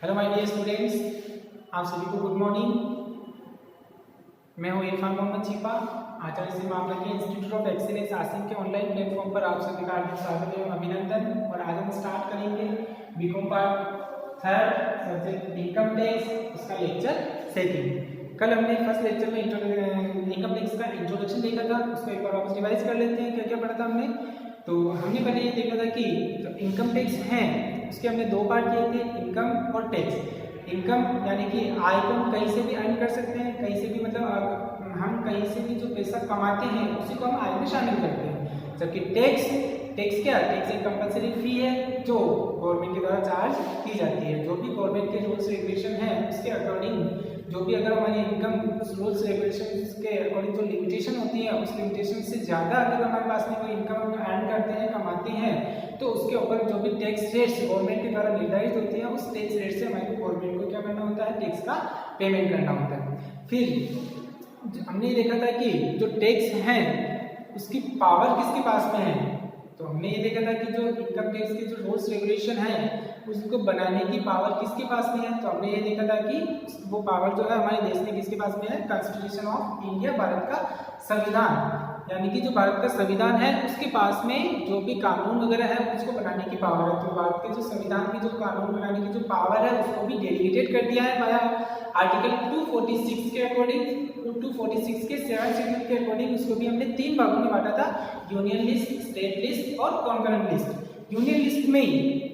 Hello my dear students, आप सभी को गुड मॉर्निंग। मैं हूं इरफान मोहम्मद चीपा, आचार्य श्री मामला के इंस्टीट्यूट ऑफ एक्सीलेंस आसिम के ऑनलाइन प्लेटफॉर्म पर आप सभी का हार्दिक स्वागत एवं अभिनंदन। और आज हम स्टार्ट करेंगे BCom part third subject income tax, उसका लेक्चर सेकंड। कल हमने फर्स्ट लेक्चर में इनकम टैक्स का इंट्रोडक्शन देखा था, उसको एक बार वापस रिवाइज कर लेते हैं। क्या क्या पढ़ा था हमने? तो हमने पहले ये देखा था कि जो इनकम टैक्स है उसके हमने दो पार्ट किए थे, इनकम और टैक्स। इनकम यानी कि आय को हम कहीं से भी अर्न कर सकते हैं, कहीं से भी मतलब हम कहीं से भी जो पैसा कमाते हैं उसी को हम आय में शामिल करते हैं। जबकि टैक्स क्या? टैक्स एक कंपलसरी फी है जो गवर्नमेंट के द्वारा चार्ज की जाती है। जो भी गवर्नमेंट के रूल्स रेगुलेशन है उसके अकॉर्डिंग जो भी अगर हमारी इनकम रूल्स रेगुलेशन के अकॉर्डिंग जो लिमिटेशन होती है उस लिमिटेशन से ज़्यादा अगर हमारे पास में कोई इनकम हम अर्न करते हैं, कमाते हैं, तो उसके ऊपर जो भी टैक्स रेट्स गवर्नमेंट के द्वारा निर्धारित होती है उस टैक्स रेट से हमारे गवर्नमेंट को क्या करना होता है? टैक्स का पेमेंट करना होता है। फिर हमने देखा था कि जो टैक्स है उसकी पावर किसके पास में है। तो हमने ये देखा था कि जो इनकम टैक्स के जो रूल्स रेगुलेशन है उसको बनाने की पावर किसके पास में है। तो हमने ये देखा था कि वो पावर जो है हमारे देश में किसके पास में है? कॉन्स्टिट्यूशन ऑफ इंडिया, भारत का संविधान, यानी कि जो भारत का संविधान है उसके पास में जो भी कानून वगैरह है उसको बनाने की पावर है। तो भारत के जो संविधान की जो कानून बनाने की जो पावर है उसको भी डेलीगेटेड कर दिया है बाय आर्टिकल 246 के अकॉर्डिंग। 246 के 7 शेड्यूल के अकॉर्डिंग उसको भी हमने तीन भागों में बांटा था, यूनियन लिस्ट, स्टेट लिस्ट और कॉन्करेंट लिस्ट। यूनियन लिस्ट में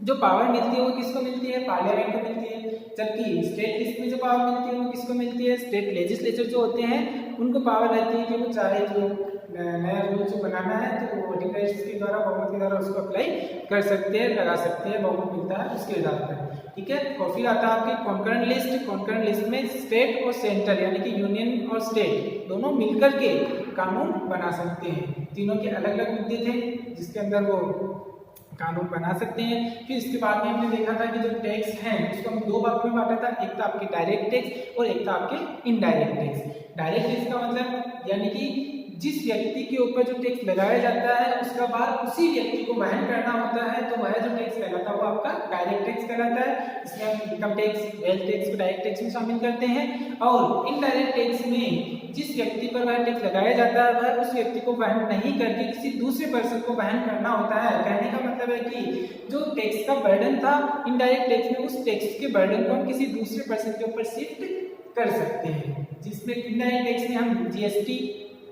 जो पावर मिलती है वो किसको मिलती है? पार्लियामेंट को मिलती है। जबकि स्टेट लिस्ट में जो पावर मिलती है वो किसको मिलती है? स्टेट लेजिस्लेचर जो होते हैं उनको पावर रहती है कि वो चाहे जो नया रूल जो बनाना है तो वो वोटिंग के द्वारा, बहुमत के द्वारा उसको अप्लाई कर सकते हैं, लगा सकते हैं, बहुमत मिलता है उसके आधार पर। ठीक है। और फिर आता है आपकी कॉन्करेंट लिस्ट। कॉन्करेंट लिस्ट में स्टेट और सेंट्रल यानी कि यूनियन और स्टेट दोनों मिलकर के कानून बना सकते हैं। तीनों के अलग अलग मुद्दे थे जिसके अंदर वो कानून बना सकते हैं। फिर इसके बाद में हमने देखा था कि जो टैक्स है उसको हम दो भागों में बांटा था, एक था आपके डायरेक्ट टैक्स और एक था आपके इनडायरेक्ट टैक्स। डायरेक्ट टैक्स का मतलब यानी कि जिस व्यक्ति के ऊपर जो टैक्स लगाया जाता है उसका भार उसी व्यक्ति को वहन करना होता है, तो वह जो टैक्स कहलाता है वो आपका डायरेक्ट टैक्स कहलाता है। इसमें हम इनकम टैक्स, वेल्थ टैक्स को डायरेक्ट टैक्स में शामिल करते हैं। और इनडायरेक्ट टैक्स में जिस व्यक्ति पर वह टैक्स लगाया जाता है वह उस व्यक्ति को वहन नहीं करके किसी दूसरे पर्सन को वहन करना होता है। कहने का मतलब है कि जो टैक्स का बर्डन था इनडायरेक्ट टैक्स में, उस टैक्स के बर्डन को हम किसी दूसरे पर्सन के ऊपर शिफ्ट कर सकते हैं। जिसमें इनडायरेक्ट टैक्स में हम जीएसटी,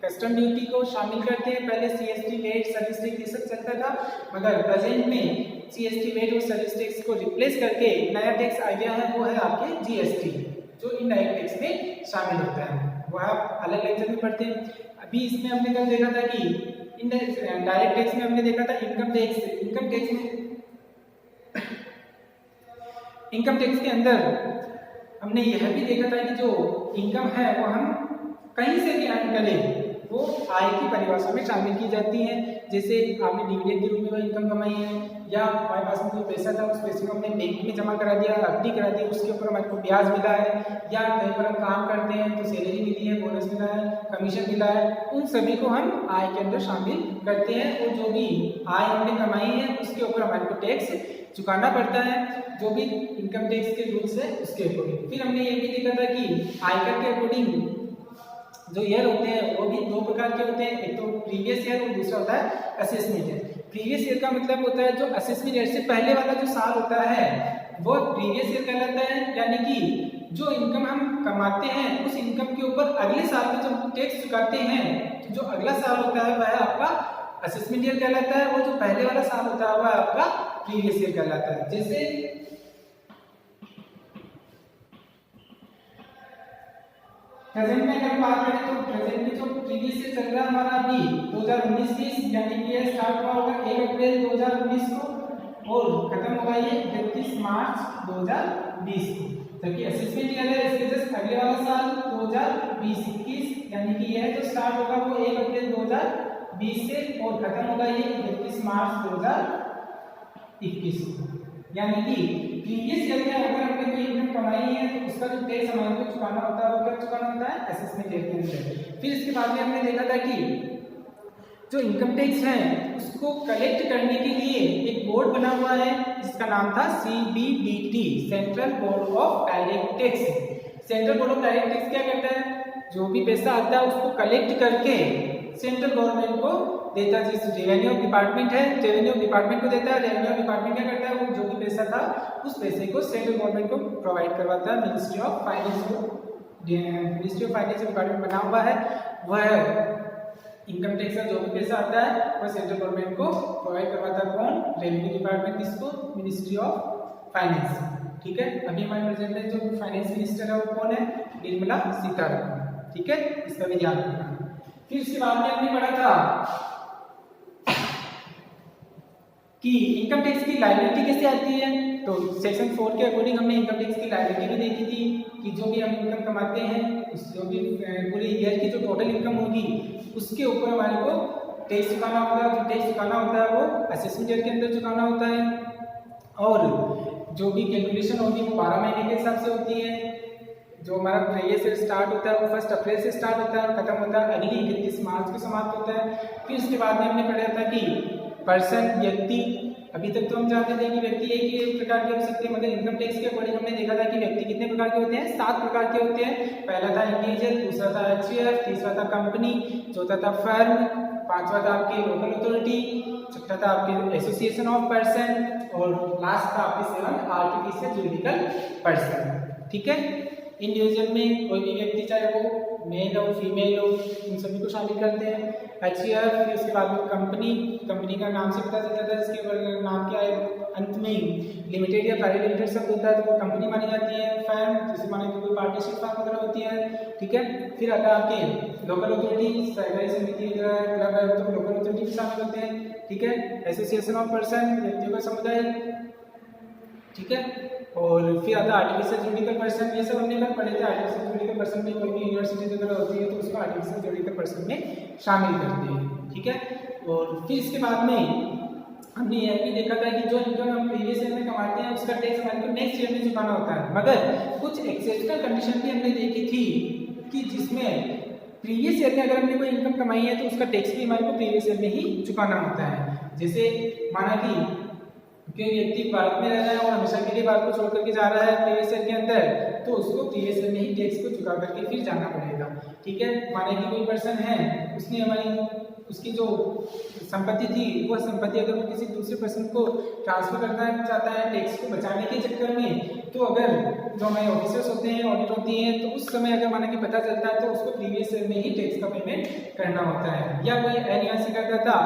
कस्टम ड्यूटी को शामिल करते हैं। पहले सीएसटी, वेट, सर्विस टैक्स ये सब चलता था, मगर प्रेजेंट में सीएसटी, वेट और सर्विस टैक्स को रिप्लेस करके नया टैक्स आ गया है, वो है आपके जीएसटी, जो इनडायरेक्ट टैक्स में शामिल होता है। वो आप अलग लेक्चर में पढ़ते हैं। अभी इसमें हमने कल देखा था कि डायरेक्ट टैक्स में हमने देखा था इनकम टैक्स। इनकम टैक्स के अंदर हमने यह भी देखा था कि जो इनकम है वो हम कहीं से भी अर्न करें वो आय की परिभाषा में शामिल की जाती है। जैसे आपने डिविडेंड के रूप में इनकम कमाई है, या हमारे पास में कोई पैसा था उस पैसे को हमने बैंक में जमा करा दिया, एफडी करा दी, उसके ऊपर हमारे को ब्याज मिला है, या कहीं पर हम काम करते हैं तो सैलरी मिली है, बोनस मिला है, कमीशन मिला है, उन सभी को हम आय के अंदर शामिल करते हैं। और जो भी आय हमने कमाई है उसके ऊपर हमारे को टैक्स चुकाना पड़ता है, जो भी इनकम टैक्स के रूल्स है उसके अकॉर्डिंग। फिर हमने ये भी देखा था कि आयकर के अकॉर्डिंग जो ईयर होते हैं वो भी दो प्रकार के होते हैं, एक तो प्रीवियस ईयर और दूसरा होता है असेसमेंट ईयर। प्रीवियस ईयर का मतलब होता है जो असेसमेंट ईयर से पहले वाला जो साल होता है वो प्रीवियस ईयर कहलाता है। यानी कि जो इनकम हम कमाते हैं उस इनकम के ऊपर अगले साल में जो टैक्स चुकाते हैं, तो जो अगला साल होता है वह आपका असेसमेंट ईयर कहलाता है, और जो पहले वाला साल होता है वह आपका प्रीवियस ईयर कहलाता है। जैसे प्रेजेंट में अगर बात करें तो प्रेजेंट में जो प्रीवियस ईयर चल रहा है हमारा अभी 2019-20, यानी कि ये स्टार्ट हुआ होगा 1 अप्रैल 2019 को और खत्म होगा ये 31 मार्च 2020 को। जबकि असेसमेंट ईयर है इसके जस्ट अगले वाला साल 2020-21, यानी कि यह जो स्टार्ट होगा वो 1 अप्रैल 2020 से और खत्म होगा ये 31 मार्च 2021 को। यानी कि प्रीवियस ईयर में अगर हमने कोई इनकम कमाई है तो उसका जो टैक्स हमारे को चुकाना होता है वो क्या चुकाना होता है? असेसमेंट ईयर के अंदर। फिर इसके बाद में हमने देखा था कि जो इनकम टैक्स है उसको कलेक्ट करने के लिए एक बोर्ड बना हुआ है जिसको जिसका नाम था CBDT, central board of direct tax. Central board of direct tax क्या करता है, जो भी पैसा आता है उसको कलेक्ट करके सेंट्रल गवर्नमेंट को देता है। जिस रेवेन्यू डिपार्टमेंट है, रेवेन्यू डिपार्टमेंट को देता है। रेवेन्यू डिपार्टमेंट क्या करता है, वो जो भी पैसा था उस पैसे को सेंट्रल गवर्नमेंट को प्रोवाइड करवाता है। मिनिस्ट्री ऑफ फाइनेंस को, मिनिस्ट्री ऑफ फाइनेंस डिपार्टमेंट बना हुआ है, वह इनकम टैक्स का जो भी पैसा आता है वह सेंट्रल गवर्नमेंट को प्रोवाइड करवाता है। कौन, रेवेन्यू डिपार्टमेंट, किसको, मिनिस्ट्री ऑफ फाइनेंस। ठीक है, अभी हमारे प्रेजेंट में जो फाइनेंस मिनिस्टर है वो कौन है, निर्मला सीतारमण। ठीक है, इसका भी ध्यान रखना। फिर इसके बाद में हमने पढ़ा था कि इनकम टैक्स की लायबिलिटी कैसे आती है। तो सेक्शन 4 के अकॉर्डिंग हमने इनकम टैक्स की लायबिलिटी भी देखी थी कि जो भी हम इनकम कमाते हैं उस जो भी पूरे ईयर की जो टोटल इनकम होगी उसके ऊपर हमारे को टैक्स चुकाना होता है। जो टैक्स चुकाना होता है वो असेसमेंट ईयर के अंदर चुकाना होता है और जो भी कैलकुलेशन होगी वो 12 महीने के हिसाब से होती है। जो हमारा प्रीवियस ईयर स्टार्ट होता है वो 1 अप्रैल से स्टार्ट होता है और खत्म होता है अगली 31 मार्च को समाप्त होता है। फिर उसके बाद में हमने पढ़ा था कि पर्सन, व्यक्ति, अभी तक तो हम जानते थे कि व्यक्ति एक ही प्रकार के हो सकते हैं, मगर इनकम टैक्स के अकॉर्डिंग हमने देखा था कि व्यक्ति कितने प्रकार के होते हैं, 7 प्रकार के होते हैं। पहला था इंडिविजुअल, दूसरा था HUF, तीसरा था कंपनी, चौथा था फर्म, पांचवा था आपकी लोकल अथॉरिटी, छठा था आपके एसोसिएशन ऑफ पर्सन और लास्ट था आपके 7 आर्टिफिशियल जुरिडिकल पर्सन। ठीक है, इंडिविजुअल में कोई भी व्यक्ति चाहे वो मेल हो फीमेल हो उन सभी को शामिल करते हैं। HUF, फिर उसके बाद में कंपनी, कंपनी का नाम से पता चलता है इसके नाम क्या है, अंत में लिमिटेड या प्राइवेट लिमिटेड सब होता है तो वो कंपनी मानी जाती है। फर्म जिसे माने कोई पार्टनरशिप फर्म वगैरह होती है। ठीक है, फिर आता है आपके लोकल अथॉरिटी, सहकारी समिति वगैरह क्लब है तो लोकल अथॉरिटी भी शामिल होते हैं। ठीक है, एसोसिएशन ऑफ पर्सन, व्यक्तियों का समुदाय। ठीक है, और फिर आता है आर्टिफिशियल जुरिडिकल पर्सन। ये सब हमने कल पढ़े थे। आर्टिफिशियल जुरिडिकल पर्सन में कोई भी यूनिवर्सिटी वगैरह होती है तो उसको आर्टिफिशियल जुरिडिकल पर्सन में शामिल करते हैं। ठीक है, और फिर इसके बाद में हमने यह भी देखा था कि जो इनकम हम प्रीवियस ईयर में कमाते हैं उसका टैक्स हमारे को नेक्स्ट ईयर में चुकाना होता है। मगर कुछ एक्सेप्शनल कंडीशन भी हमने देखी थी कि जिसमें प्रीवियस ईयर में अगर हमने कोई इनकम कमाई है तो उसका टैक्स भी हमारे को प्रीवियस ईयर में ही चुकाना होता है। जैसे माना कि कोई व्यक्ति भारत में रह रहा है और हमेशा के लिए भारत को छोड़ करके जा रहा है प्रीवियस ईयर के अंदर, तो उसको प्रीवियस ईयर में ही टैक्स को चुका करके फिर जाना पड़ेगा। ठीक है, माने कि कोई पर्सन है, उसने हमारी उसकी जो संपत्ति थी वह संपत्ति अगर वो किसी दूसरे पर्सन को ट्रांसफर करना चाहता है टैक्स को बचाने के चक्कर में, तो अगर जो हमारे ऑफिसर्स होते हैं, ऑडिट होती हैं, तो उस समय अगर माना कि पता चलता है तो उसको प्रीवियस ईयर में ही टैक्स का पेमेंट करना होता है। या कोई अनिवासी करता था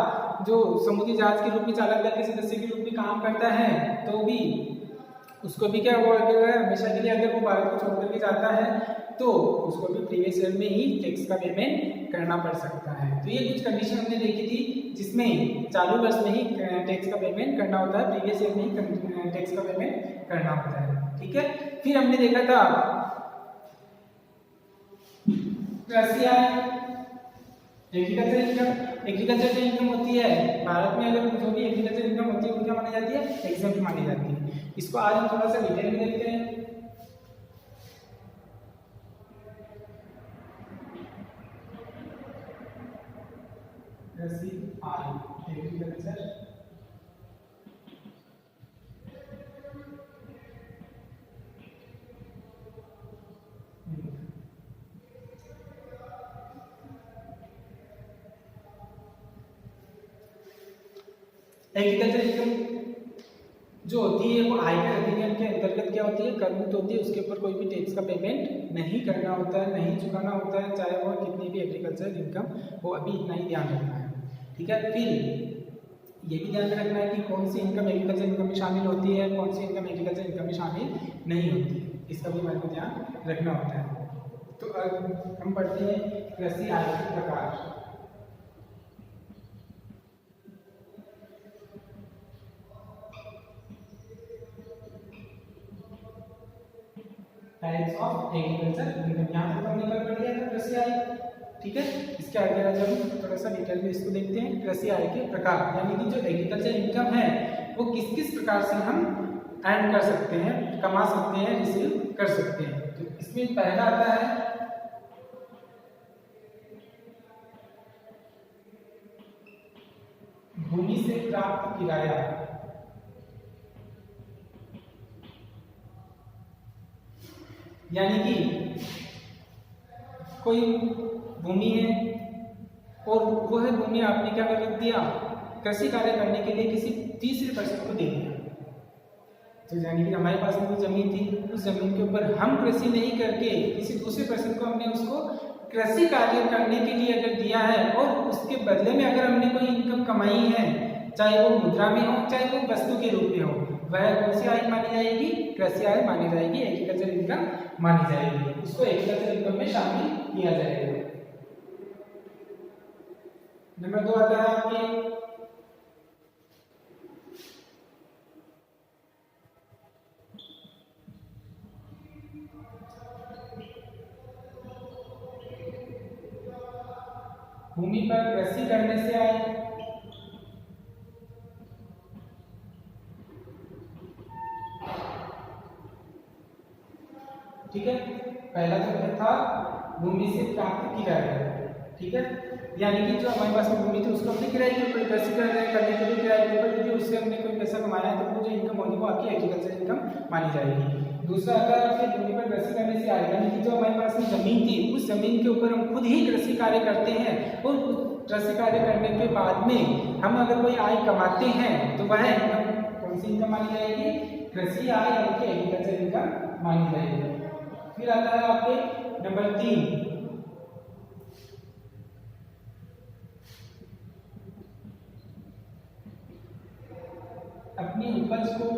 जो समुद्री जहाज के रूप में चालक दल के सदस्य के रूप में काम करता है तो भी उसको भी क्या हुआ, अगर हमेशा के लिए अगर वो भारत को छोड़ करके जाता है तो उसको भी प्रीवियस ईयर में ही टैक्स का पेमेंट करना पड़ सकता है। तो ये कुछ कंडीशन हमने देखी थी जिसमें चालू वर्ष में ही टैक्स का पेमेंट करना होता है, प्रीवियस ईयर में ही टैक्स का पेमेंट करना होता है। ठीक है, फिर हमने देखा था एग्रीकल्चर इनकम। एग्रीकल्चर जो इनकम होती है भारत में, अगर जो भी एग्रीकल्चर इनकम होती है वो क्या मानी जाती है, एग्जेम्प्ट मानी जाती है। इसको आज हम थोड़ा सा डिटेल में देखते हैं। एग्रीकल्चर एग्रीकल्चर इनकम जो होती है वो आयकर अधिनियम के अंतर्गत क्या होती है, कर मुक्त होती है। उसके ऊपर कोई भी टैक्स का पेमेंट नहीं करना होता है, नहीं चुकाना होता है, चाहे वो कितनी भी एग्रीकल्चर इनकम हो। अभी इतना ही ध्यान रखना है। ठीक है, फिर ये भी ध्यान रखना है कि कौन सी इनकम एग्रीकल्चर इनकम में शामिल होती है, कौन सी इनकम एग्रीकल्चर इनकम में शामिल नहीं होती है, इसका भी हमारे को ध्यान रखना होता है। तो अब हम पढ़ते हैं कृषि आय के प्रकार। टाइप्स ऑफ एग्रीकल्चर इनकम, यहाँ तक हमने कल पढ़ लिया था कृषि आय। ठीक है, इसके आगे आज हम थोड़ा सा डिटेल में इसको देखते हैं। कृषि आय के प्रकार, यानी कि जो एग्रीकल्चर इनकम है वो किस किस प्रकार से हम अर्न कर सकते हैं, कमा सकते हैं, रिसीव कर सकते हैं। तो इसमें पहला आता है भूमि से प्राप्त किराया। यानी कि कोई भूमि है और वह भूमि आपने क्या कर दिया, कृषि कार्य करने के लिए किसी तीसरे पर्सन को दे दिया। तो यानी कि हमारे पास में कोई जमीन थी, उस जमीन के ऊपर हम कृषि नहीं करके किसी दूसरे पर्सन को हमने उसको कृषि कार्य करने के लिए अगर दिया है और उसके बदले में अगर हमने कोई इनकम कमाई है, चाहे वो मुद्रा में हो चाहे वो वस्तु के रूप में हो, वह कौन सी आय मानी जाएगी, कृषि आय मानी जाएगी, एग्रीकल्चर इनकम मानी जाएगी, उसको एग्रीकल्चर इनकम में शामिल किया जाएगा। नंबर 2 आता है आपके भूमि पर कृषि करने से आए। ठीक है, पहला जो क्या था, भूमि से प्राप्त की जाए। ठीक है, यानी कि जो हमारे पास में भूमि थी उसको हमने किराए के ऊपर कृषि करने के लिए किराए के ऊपर दी, उससे हमने कोई पैसा कमाया है तो वो जो इनकम होगी वो आपकी एग्रीकल्चर इनकम मानी जाएगी। दूसरा अगर आपके भूमि पर कृषि करने से आए, यानी कि जो हमारे पास में जमीन थी उस जमीन के ऊपर हम खुद ही कृषि कार्य करते हैं और कृषि कार्य करने के बाद में हम अगर कोई आय कमाते हैं तो वह इनकम कौन सी इनकम मानी जाएगी, कृषि आय यानी कि एग्रीकल्चर इनकम मानी जाएगी। फिर आता है आपके नंबर 3, अपनी उपज को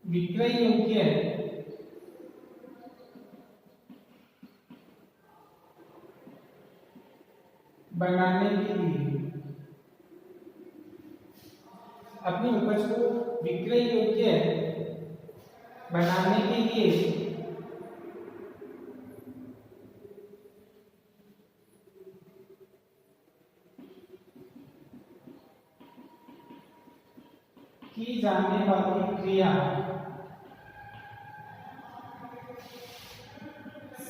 विक्रय योग्य बनाने के लिए, अपनी उपज को विक्रय योग्य बनाने के लिए की जाने वाली क्रिया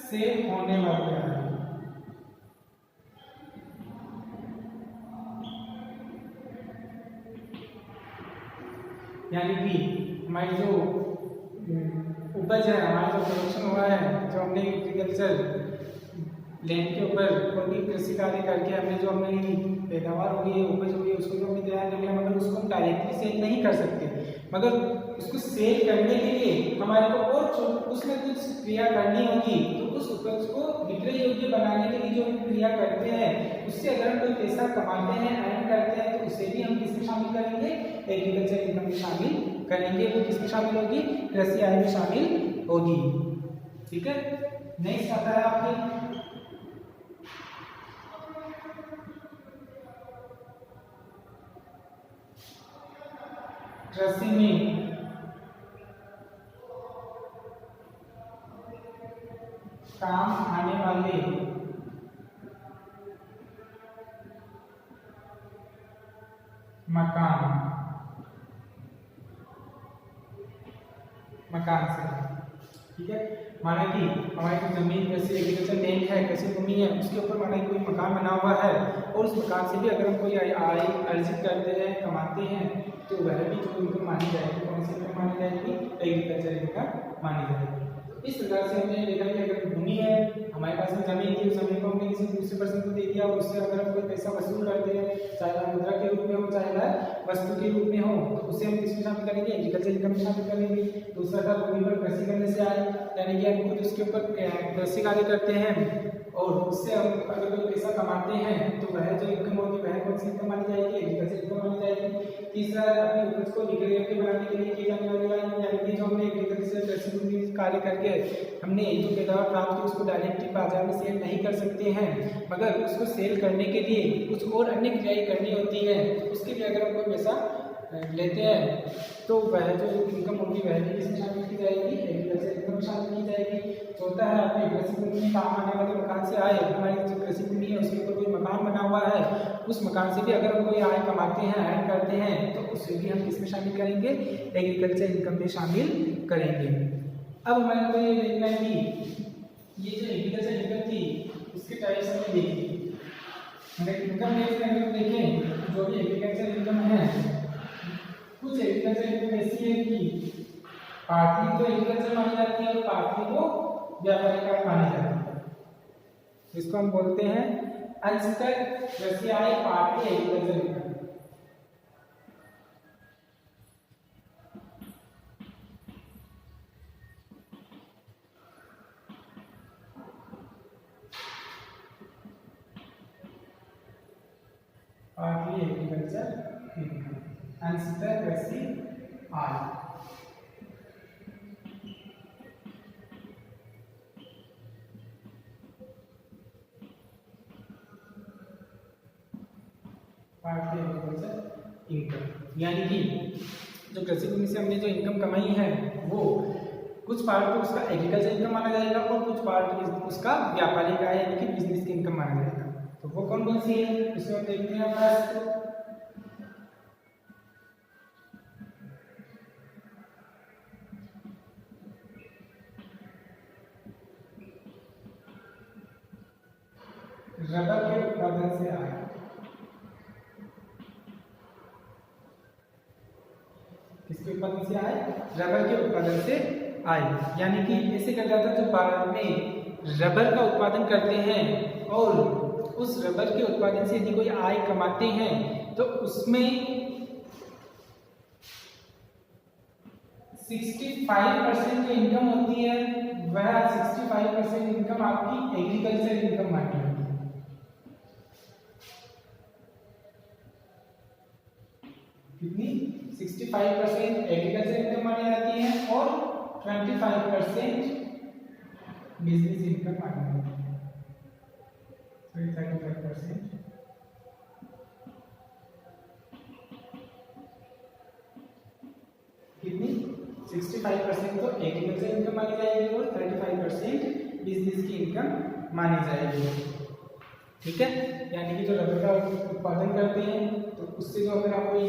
से होने वाला है। यानी कि हमारी जो उपज है, हमारा जो प्रोडक्शन हुआ है, जो हमने एग्रीकल्चर लैंड के ऊपर कोई भी कृषि कार्य करके हमने जो हमारी पैदावार हुई है, उपज हुई है, उसको जो हमने तैयार कर लिया, मगर उसको हम डायरेक्टली सेल नहीं कर सकते, मगर उसको सेल करने के लिए हमारे को और उसमें कुछ क्रिया करनी होगी। तो उस उपज को विक्रय योग्य बनाने के लिए जो हम क्रिया करते हैं, उससे अगर हम कोई पैसा कमाते हैं, अर्न करते हैं, तो उसे भी हम किसमें शामिल करेंगे, एग्रीकल्चर इनकम में शामिल करेंगे। वो किसमें शामिल होगी, कृषि आय में शामिल होगी। ठीक है, नेक्स्ट आता है आपके कृषि में काम आने वाले मकान से। ठीक है, माना कि हमारी जो जमीन कृषि एग्रीकल्चर लैंड है, कृषि भूमि है, उसके ऊपर माना कोई मकान बना हुआ है और उस मकान से भी अगर हम कोई आय अर्जित करते हैं, कमाते हैं, तो वह भी जो इनकम मानी जाएगी, कौन सी इनकम मानी जाएगी, एग्रीकल्चर इनकम मानी जाएगी। इस प्रकार से हमने देखा कि अगर भूमि है, हमारे पास में जमीन थी, उस जमीन को हमने किसी दूसरे पर्सन को दे दिया और उससे अगर हम कोई पैसा वसूल करते हैं, चाहे मुद्रा के रूप में हो चाहे वस्तु के रूप में हो, तो उसे हम किसमें शामिल करेंगे, एग्रीकल्चर इनकम में शामिल करेंगे। दूसरा था भूमि पर कृषि करने से आए, यानी कि हम खुद उसके ऊपर कृषि कार्य करते हैं और उससे हम अगर कोई पैसा कमाते हैं, तो वह जो इनकम होगी वह कौन सी इनकम मानी जाएगी, एग्रीकल्चर इनकम मानी जाएगी। तीसरा, अपनी उपज को विक्रय योग्य बनाने के लिए की जाने वाली आय, यानी कि जो हमने एग्रीकल्चर कृषि भूमि कार्य करके हमने जो पैदावार प्राप्त की उसको डायरेक्टली बाजार में सेल नहीं कर सकते हैं, मगर उसको सेल करने के लिए कुछ और अन्य क्रियाएं करनी होती है, तो उसके लिए अगर हम कोई पैसा लेते हैं तो वह जो इनकम होगी वह भी इसमें शामिल की जाएगी, एग्रीकल्चर इनकम शामिल की जाएगी। चौथा है, अपने कृषि भूमि में काम आने वाले मकान से आए, हमारी जो कृषि भूमि है उसके ऊपर कोई मकान बना हुआ है, उस मकान से भी अगर हम कोई आय कमाते हैं, अर्न करते हैं, तो उसे भी हम किसमें शामिल करेंगे, एग्रीकल्चर इनकम में शामिल करेंगे। अब हमारे को ये देखना है कि ये जो एग्रीकल्चर इनकम थी उसके टाइप्स हमने देखी। अगर इनकम टैक्स में हम देखें, जो भी एग्रीकल्चर इनकम है एग्रीकल्चर इनकम ऐसी है कि पार्टली तो एग्रीकल्चर मानी जाती है और पार्टली को व्यापारिक आय मानी जाती है। इसको हम बोलते हैं अंशतः कृषि आय partly agriculture income. Partly agriculture income अंशतः कृषि आय। पार्टली एग्रीकल्चर इनकम यानी कि जो कृषि भूमि से हमने जो इनकम कमाई है वो कुछ पार्ट तो उसका एग्रीकल्चर इनकम माना जाएगा और कुछ पार्ट उसका व्यापारिक आय यानी कि बिजनेस की इनकम माना जाएगा। तो वो कौन कौन सी है इसमें हम देखते हैं। फर्स्ट रबर के उत्पादन से आय। किसके उत्पादन से आय? रबर के उत्पादन से आय। यानी कि ऐसे कहा जाता है जो भारत में रबर का उत्पादन करते हैं और उस रबर के उत्पादन से यदि कोई आय कमाते हैं तो उसमें 65% जो इनकम होती है वह 65% इनकम आपकी एग्रीकल्चर इनकम मानी जाती है। कितनी? 65% एग्रीकल्चर इनकम मानी जाती है और 25% बिजनेस इनकम मानी जाती है। 35% कितनी? 65% तो एग्रीकल्चर इनकम मानी जाएगी और 35% बिजनेस की इनकम मानी जाएगी। ठीक है, यानी कि जो रबर का उत्पादन करते हैं तो उससे जो अगर आप कोई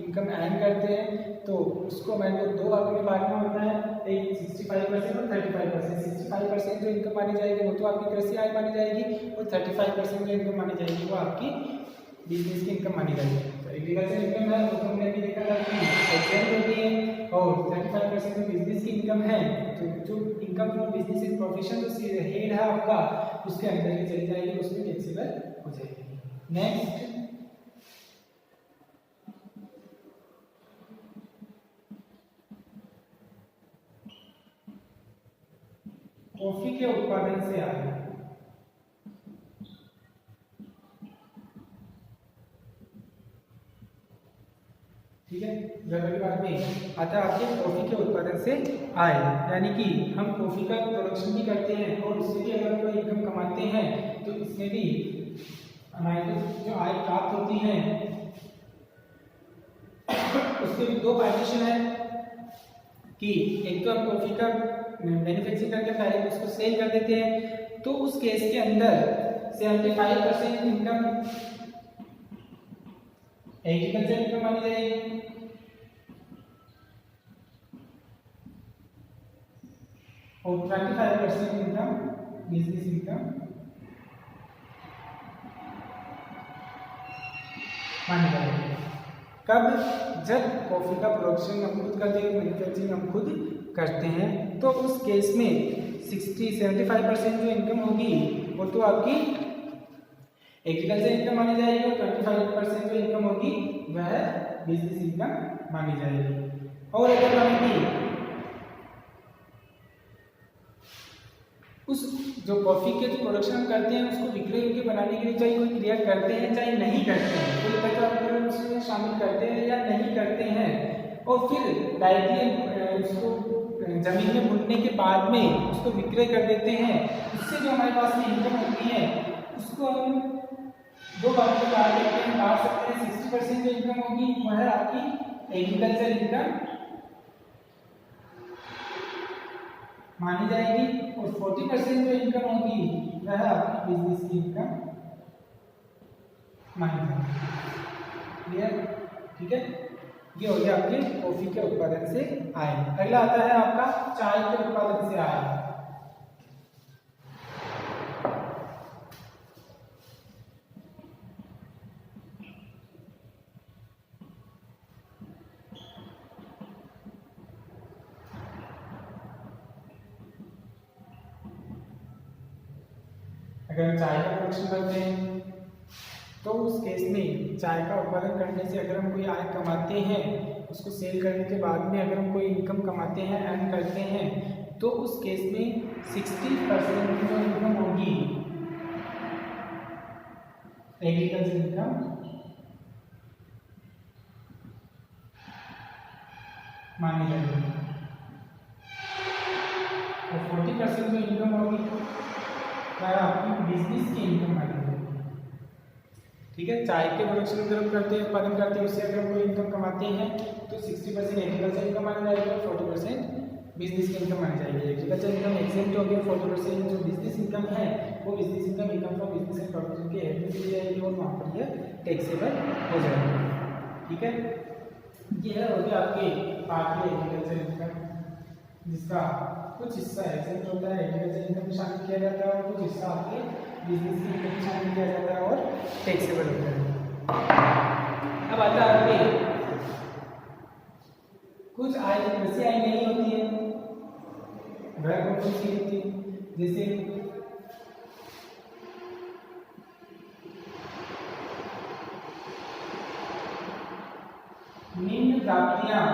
इनकम अर्न करते हैं तो उसको मान लो दो भागों में बांटना होता है, एक 65% और 35%। 65% जो इनकम मानी जाएगी वो तो आपकी कृषि आय मानी जाएगी और 35% जो इनकम मानी जाएगी वो आपकी बिजनेस की इनकम मानी जाएगी। तो एग्रीकल्चर इनकम है वो तो हमने अभी देखा था कि एक्सेंट होती है और 35% जो बिजनेस की इनकम है तो जो income from business in profession जो हेड है आपका उसके अंदर ही चली जाएगी, उसमें टैक्सेबल हो जाएगी। नेक्स्ट कॉफी के उत्पादन से आय। ठीक है, रबर के बाद में आता है आपके कॉफी के उत्पादन से आय, यानी कि हम कॉफी का प्रोडक्शन भी करते हैं और उससे भी अगर कोई इनकम कमाते हैं तो इसमें भी हमारे को जो आय प्राप्त होती है उसके भी दो पार्टीशन है कि एक तो हम कॉफी का मैन्युफैक्चरिंग करके पहले उसको सेल कर देते हैं तो उस केस के अंदर 75% इनकम एग्रीकल्चर इनकम मानी जाएगी और 25% इनकम बिजनेस इनकम मानी जाएगी। कब? जब कॉफी का प्रोडक्शन हम खुद करते हैं, मैन्युफैक्चरिंग हम खुद करते हैं तो उस केस में 75% जो इनकम होगी वो तो आपकी एग्रीकल्चर इनकम मानी जाएगी और 25% जो इनकम होगी वह बिजनेस इनकम मानी जाएगी। और अगर मानेगी उस जो कॉफी के जो प्रोडक्शन हम करते हैं उसको विक्रय योग्य बनाने के लिए चाहे कोई क्रिया करते हैं चाहे नहीं करते हैं, कोई तत्व उसमें शामिल करते हैं या नहीं करते हैं और फिर डायरेक्टली उसको जमीन में भूनने के बाद में उसको विक्रय कर देते हैं, उससे जो हमारे पास में इनकम होती है उसको हम दो भागों में बांट सकते हैं। 60% जो इनकम होगी वह है आपकी एग्रीकल्चर इनकम मानी जाएगी और 40% जो इनकम होगी वह आपकी बिजनेस की इनकम मानी जाएगी। क्लियर? ठीक है, ये हो गया आपके कॉफी के उत्पादन से आय। अगला आता है आपका चाय के उत्पादन से आय। अगर चाय का प्रोडक्शन करते हैं तो उस केस में चाय का उत्पादन करने से अगर हम कोई आय कमाते हैं, उसको सेल करने के बाद में अगर हम कोई इनकम कमाते हैं, अर्न करते हैं, तो उस केस में 60% की जो इनकम होगी एग्रीकल्चर इनकम मानी जाएगी और 40% जो इनकम होगी वह आपकी बिजनेस की इनकम मानी जाएगी। ठीक है, चाय के प्रोडक्शन अगर हम करते हैं, उत्पादन करते हैं, उससे अगर हम कोई इनकम कमाते हैं तो 60% एग्रीकल्चर इनकम मानी जाएगी और 40% बिजनेस की इनकम मानी जाएगी। एग्रीकल्चर इनकम एक्सेप्ट हो गया, 40% जो बिजनेस इनकम है वो business income from business and profit के हेड में चली जाएगी और वहाँ पर यह टैक्सेबल हो जाएगी। ठीक है, ये है हो गया आपके पार्ट के एग्रीकल्चर इनकम, जिसका कुछ हिस्सा एक्सेप्ट होता है, एग्रीकल्चर इनकम में शामिल किया जाता है और कुछ हिस्सा आपके बिजनेस की इनकम में शामिल किया जाता है और टैक्सेबल होता है। अब आता है आपके कुछ आय वैसी आय नहीं होती है, वह कौन सी होती है, जैसे निम्न प्राप्तियां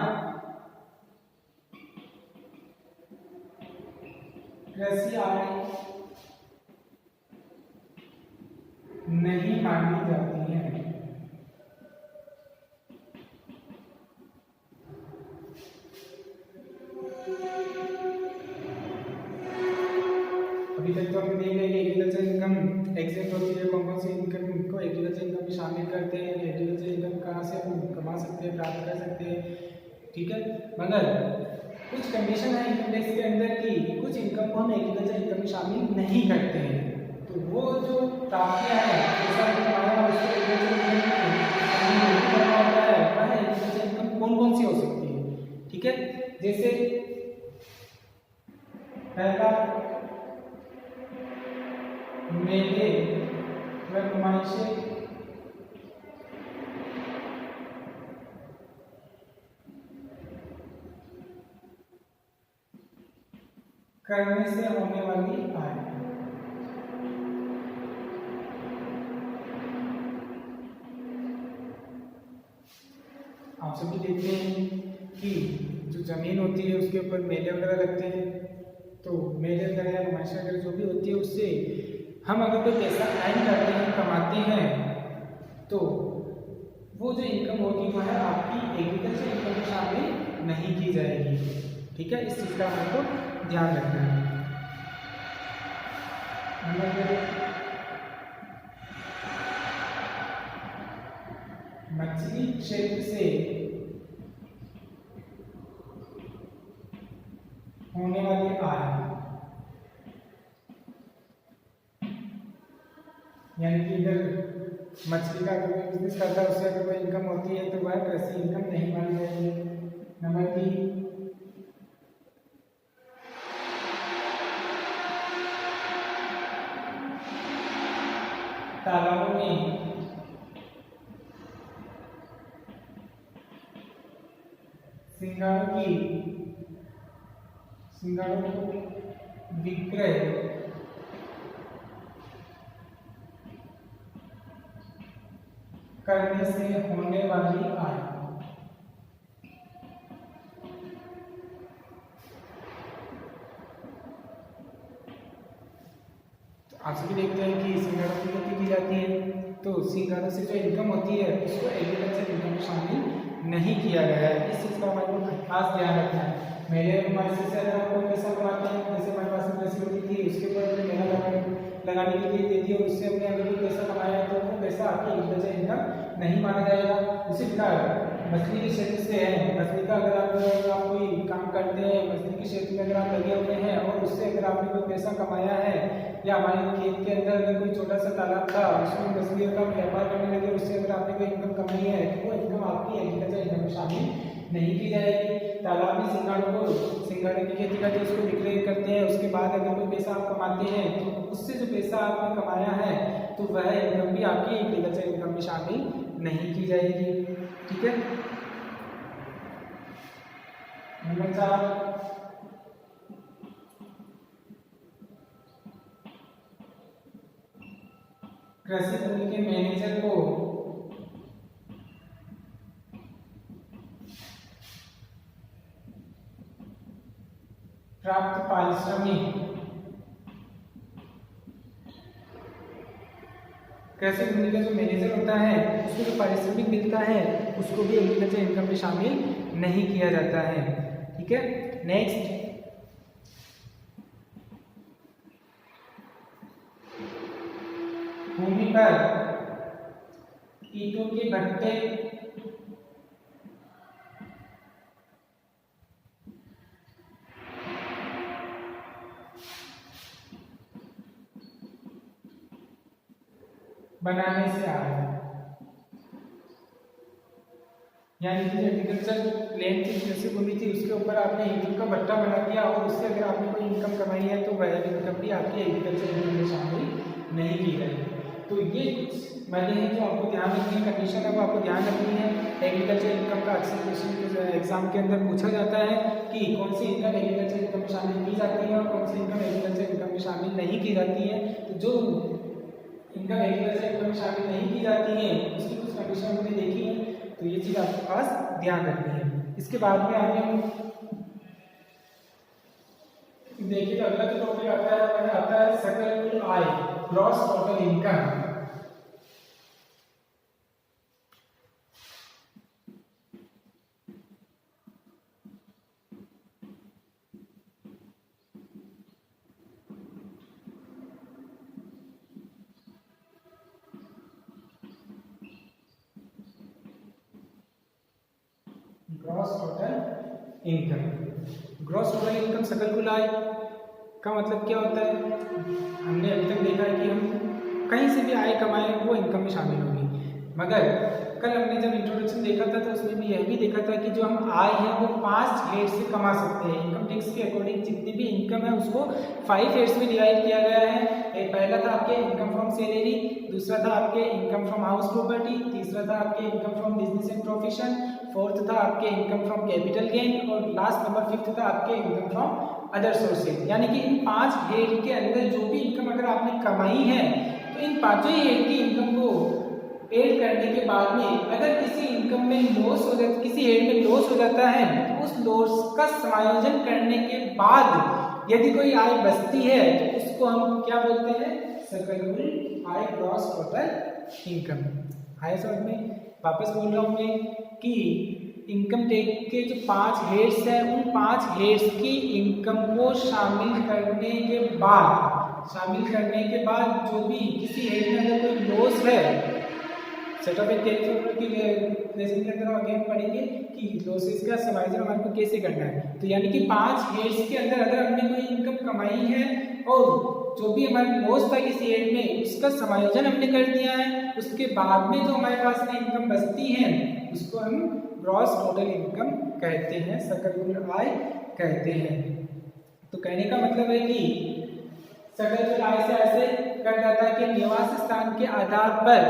कृषि आय नहीं मानी जाती है। अभी तक तो हमने देख लिया कि एग्रीकल्चर इनकम एग्जेक्ट होती है, कौन कौन सी इनकम को एग्रीकल्चर इनकम में शामिल करते हैं, एग्रीकल्चर इनकम कहाँ से हम कमा सकते हैं, प्राप्त कर सकते हैं। ठीक है, मगर कुछ कंडीशन है इनकम टैक्स के अंदर की कुछ इनकम को हम एग्रीकल्चर इनकम में शामिल नहीं करते हैं, तो वो जो प्राप्तियां हैं जैसा हमारा उसको एग्रीकल्चर इनकम में शामिल नहीं करना होता है, वह एग्रीकल्चर इनकम कौन कौन सी हो सकती है। ठीक है, जैसे पहला मेले व नुमाइशें करने से होने वाली आय। आप सभी देखते हैं कि जो जमीन होती है उसके ऊपर मेले वगैरह लगते हैं, तो मेले वगैरह या नुमाइशें वगैरह जो भी होती है उससे हम अगर कोई पैसा अर्न करते हैं, कमाते हैं, तो वो जो इनकम होगी वह आपकी एग्रीकल्चर इनकम में शामिल नहीं की जाएगी। ठीक है, इस चीज़ का हमको ध्यान रखना है। मछली क्षेत्र से होने वाली आय, यानी कि इधर मछली का अगर कोई बिजनेस करता है उससे अगर कोई इनकम होती है तो वह कृषि इनकम नहीं मानी जाएगी। नंबर 3, तालाबों में सिंगारों को विक्रय करने से होने वाली आय। आप सभी देखते हैं कि सिंगारों की खेती की जाती है, तो सिंगारों से जो इनकम होती है उसको एग्रीकल्चर इनकम में शामिल नहीं किया गया है। इस चीज़ का हमारे को खास ध्यान रखना है। मेले नुमाइशों से अगर कोई पैसा कमाते हैं, जैसे हमारे पास कृषि होती थी उसके ऊपर मेला लगाने के लिए देती है और उससे हमने अगर कोई पैसा कमाया तो वो पैसा आपकी एग्रीकल्चर इनकम नहीं माना जाएगा। उसी प्रकार मछली के क्षेत्र से है, मछली का अगर आप कोई काम करते हैं, मछली के क्षेत्र में अगर आप लगे हुए हैं और उससे अगर आपने कोई पैसा कमाया है, या हमारे खेत के अंदर अगर कोई छोटा सा तालाब था उसमें मछलियों का व्यापार करने लगे, उससे अगर आपने कोई इनकम कमाई है तो वो इनकम आपकी एग्रीकल्चर इनकम में शामिल नहीं की जाएगी। तालाब में सिंगाड़े की खेती करके उसको विक्रय करते हैं, उसके बाद अगर कोई पैसा आप कमाते हैं तो उससे जो पैसा आपने कमाया है तो वह इनकम भी आपकी एग्रीकल्चर इनकम में शामिल नहीं की जाएगी। ठीक है, नंबर 4, कृषि भूमि के मैनेजर को प्राप्त पारिश्रमिक, कृषि भूमि का जो मैनेजर होता है उसको जो पारिश्रमिक मिलता है उसको भी एग्रीकल्चर इनकम में शामिल नहीं किया जाता है। ठीक है, नेक्स्ट, भूमि पर ईंटों के भट्टे बनाने से आ रहा है, यानी कि एग्रीकल्चर लैंड थी, कृषि भूमि थी, उसके ऊपर आपने ईंटों का भट्टा बना दिया और उससे अगर आपने कोई इनकम कमाई है तो वह इनकम भी आपकी एग्रीकल्चर इनकम में शामिल नहीं की गई। तो ये कुछ मजे हैं जो आपको ध्यान रखनी है, कंडीशन है वो आपको ध्यान रखनी है। एग्रीकल्चर इनकम का अक्सर क्वेश्चन एग्जाम के अंदर पूछा जाता है कि कौन सी इनकम एग्रीकल्चर इनकम में शामिल की जाती है और कौन सी इनकम एग्रीकल्चर इनकम में शामिल नहीं की जाती है। तो जो इनकम एग्रीकल्चर इनकम में शामिल नहीं की जाती है उसकी कुछ कंडीशन हमने देखी है, तो ये चीज़ आपके पास ध्यान रखनी है। इसके बाद में आगे हम देखिए, अगला जो टॉपिक आता है सकल कुल आय, gross total income. Gross total income, gross total income सकल कुल आय का मतलब क्या होता है? हमने अभी तक देखा है कि हम कहीं से भी आय कमाएं वो इनकम में शामिल होगी, मगर कल हमने जब इंट्रोडक्शन देखा था तो उसमें भी यह भी देखा था कि जो हम आय है वो 5 हेड से कमा सकते हैं। इनकम टैक्स के अकॉर्डिंग जितनी भी इनकम है उसको 5 हेड्स में डिवाइड किया गया है। पहला था आपके इनकम फ्रॉम सैलरी, दूसरा था आपके इनकम फ्रॉम हाउस प्रॉपर्टी, तीसरा था आपके income from business and profession, fourth था आपके इनकम फ्रॉम कैपिटल गेन और लास्ट नंबर 5th था आपके इनकम फ्रॉम अदर सोर्सेज। यानी कि इन 5 हेड के अंदर जो भी इनकम अगर आपने कमाई है तो इन पांचों ही हेड की इनकम को ऐड करने के बाद में अगर किसी इनकम में लॉस हो जाता, किसी हेड में लॉस हो जाता है तो उस लॉस का समायोजन करने के बाद यदि कोई आय बचती है तो उसको हम क्या बोलते हैं? सकल कुल आय, ग्रॉस टोटल इनकम। आया समझ में? वापस बोल रहा हूं मैं कि इनकम टैक्स के जो 5 हेड्स हैं उन 5 हेड्स की इनकम को शामिल करने के बाद जो भी किसी हेड में अगर कोई लॉस है, सेट ऑफ टैक्स की लेसन के अंदर आगे हम पढ़ेंगे कि लॉसेस का समायोजन हमारे को कैसे करना है। तो यानी कि 5 हेड्स के अंदर अगर हमने कोई इनकम कमाई है और जो भी हमारा लॉस था किसी हेड में उसका समायोजन हमने कर दिया है, उसके बाद में जो हमारे पास में इनकम बचती है उसको हम ग्रॉस टोटल इनकम कहते हैं, सकल कुल आय कहते हैं। तो कहने का मतलब है कि सकल कुल आय से ऐसे कर जाता है कि निवास स्थान के आधार पर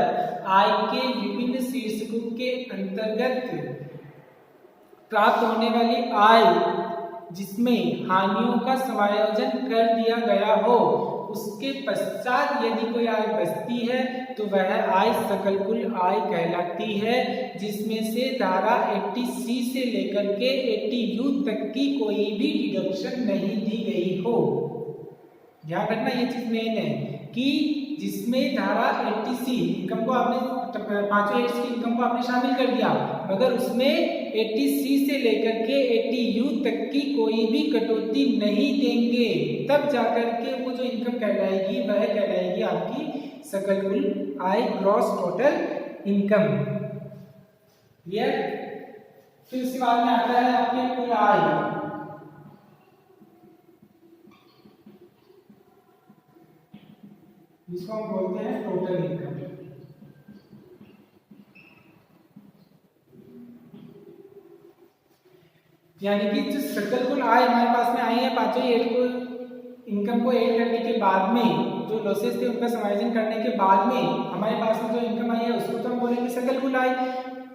आय के विभिन्न शीर्षकों के अंतर्गत प्राप्त होने वाली आय जिसमें हानियों का समायोजन कर दिया गया हो, उसके पश्चात यदि कोई आय बचती है तो वह आय सकल कुल आय कहलाती है, जिसमें से धारा 80C से लेकर के 80U तक की कोई भी डिडक्शन नहीं दी गई हो। ध्यान रखना ये चीज मेन है कि जिसमें धारा 80C इनकम को आपने 5 हेड्स की इनकम को आपने शामिल कर दिया, मगर उसमें 80C से लेकर के 80U तक की कोई भी कटौती नहीं देंगे, तब जाकर के वो जो इनकम कहलाएगी वह कहलाएगी आपकी सकल कुल आय, ग्रॉस टोटल इनकम। क्लियर? फिर उसके बाद में आता है आपकी कुल आय, जिसको हम बोलते हैं टोटल इनकम। यानी कि जो सकल कुल आय हमारे पास में आई है, पांचों हेड को इनकम को ऐड करने के बाद में जो लॉसेस थे उनका समायोजन करने के बाद में हमारे पास में जो इनकम आई है उसको तो हम बोलेंगे सकल कुल आय।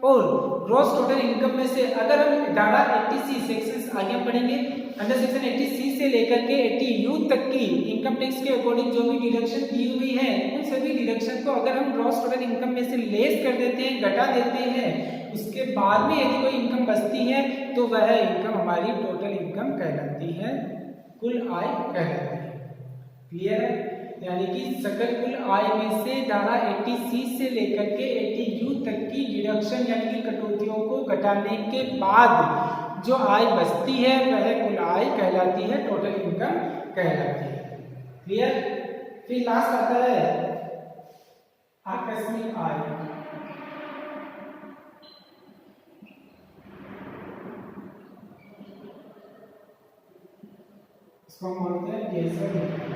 और ग्रॉस टोटल इनकम में से अगर हम धारा 80C सेक्शन आगे हम पढ़ेंगे, अंडर सेक्शन 80C से लेकर के 80U तक की इनकम टैक्स के अकॉर्डिंग जो भी डिडक्शन दी हुई है उन सभी डिडक्शन को अगर हम ग्रॉस टोटल इनकम में से लेस कर देते हैं, घटा देते हैं, उसके बाद में यदि कोई इनकम बचती है तो वह इनकम हमारी टोटल इनकम कहलाती है, कुल आय कहलाती है। क्लियर है? यानी कि सकल कुल आय में से धारा 80C से लेकर के 80U तक की डिडक्शन यानी कि कटौतियों को घटाने के बाद जो आय बचती है वह कुल आय कहलाती है, टोटल इनकम कहलाती है। क्लियर? फिर लास्ट आता है आकस्मिक आय। इसको हम बोलते हैं कैजुअल इनकम।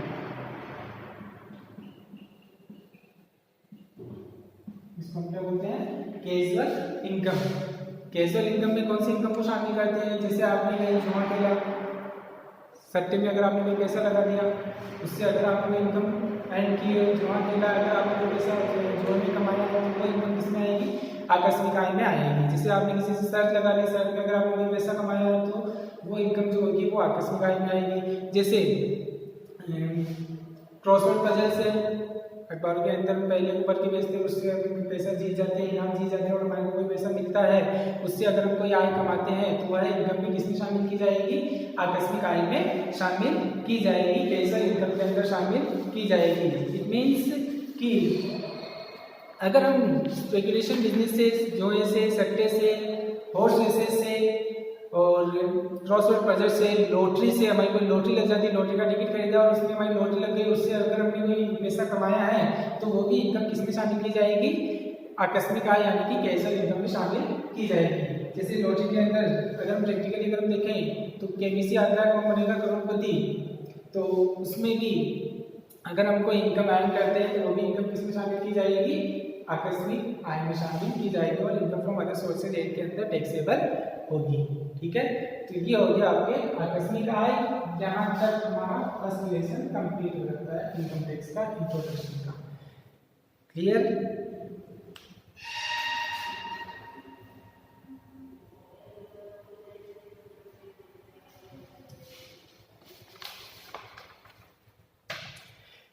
इसको हम क्या बोलते हैं? Casual income. कैजुअल इनकम में कौन सी इनकम को शामिल करते हैं? जैसे आपने कहीं जुआ खेला, सट्टे में अगर आपने कोई पैसा लगा दिया, उससे अगर आपने इनकम अर्न की, जुआ खेला अगर आपने कोई पैसा जुआ में कमाया तो वो इनकम किसमें आएगी? आकस्मिक आय में आएगी। जैसे आपने किसी से शर्त लगा ली, शर्त में अगर आपने कोई पैसा कमाया है तो वो इनकम जो होगी वो आकस्मिक आय में आएगी। जैसे क्रॉसवर्ड पजल से अखबारों के अंदर पहले ऊपर के बेचते हैं, उससे पैसा जीत जाते हैं, इनाम जीत जाते हैं और हमारे को कोई पैसा मिलता है, उससे अगर हम कोई आय कमाते हैं तो वह इनकम में किसमें शामिल की जाएगी? आकस्मिक आय में शामिल की जाएगी, कैजुअल इनकम के अंदर शामिल की जाएगी। इट मीन्स कि अगर हम स्पेकुलेशन बिजनेस से, जुए से, सट्टे से, हॉर्स रेसेस से और क्रॉसवर्ड पजल से, लॉटरी से, हमारी कोई लॉटरी लग जाती है, लॉटरी का टिकट खरीदा और उसमें हमारी लॉटरी लग गई, उससे अगर हमने कोई पैसा कमाया है तो वो भी इनकम किसमें शामिल की जाएगी? आकस्मिक आय यानी कि कैजुअल इनकम में शामिल की जाएगी। जैसे लॉटरी के अंदर अगर हम प्रैक्टिकली अगर हम देखें तो केबीसी आता है कौन बनेगा करोड़पति, तो उसमें भी अगर हम कोई इनकम अर्न करते हैं तो वो भी इनकम किसमें शामिल की जाएगी? आकस्मिक आय में शामिल की जाएगी और income from other sources act के अंदर टैक्सेबल होगी। ठीक है, तो ये हो गया आपके आकस्मिक आय। यहाँ तक हमारा फर्स्ट लेसन कंप्लीट हो जाता है इनकम टैक्स का इंट्रोडक्शन का। क्लियर?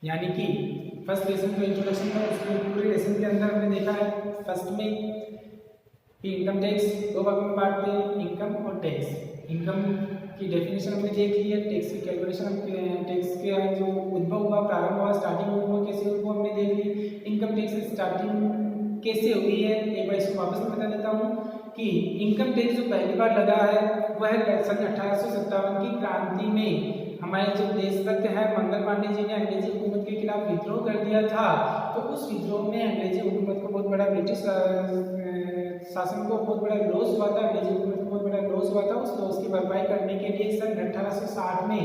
यानी कि फर्स्ट लेसन का इंट्रोडक्शन था, उसके पूरे लेसन के अंदर हमने देखा है फर्स्ट में कि इनकम टैक्स दो भागों में बांटते हैं, इनकम और टैक्स। इनकम की डेफिनेशन हमने देख ली है, टैक्स की कैलकुलेशन, टैक्स के जो उद्भव हुआ, प्रारंभ हुआ, स्टार्टिंग हुआ कैसे हुआ हमने देख ली। इनकम टैक्स की स्टार्टिंग कैसे हुई है एक बार इसको वापस बता देता हूँ कि इनकम टैक्स जो पहली बार लगा है वह सन 1857 की क्रांति में हमारे जो देशभक्त है मंगल पांडे जी ने अंग्रेजी हुकूमत के खिलाफ विद्रोह कर दिया था। तो उस विद्रोह में अंग्रेजी हुकूमत को बहुत बड़ा, ब्रिटिश शासन को बहुत बड़ा लॉस हुआ था, अंग्रेजी हुकूमत को बहुत बड़ा लॉस हुआ था। उस लॉस की भरपाई करने के लिए सन 1860 में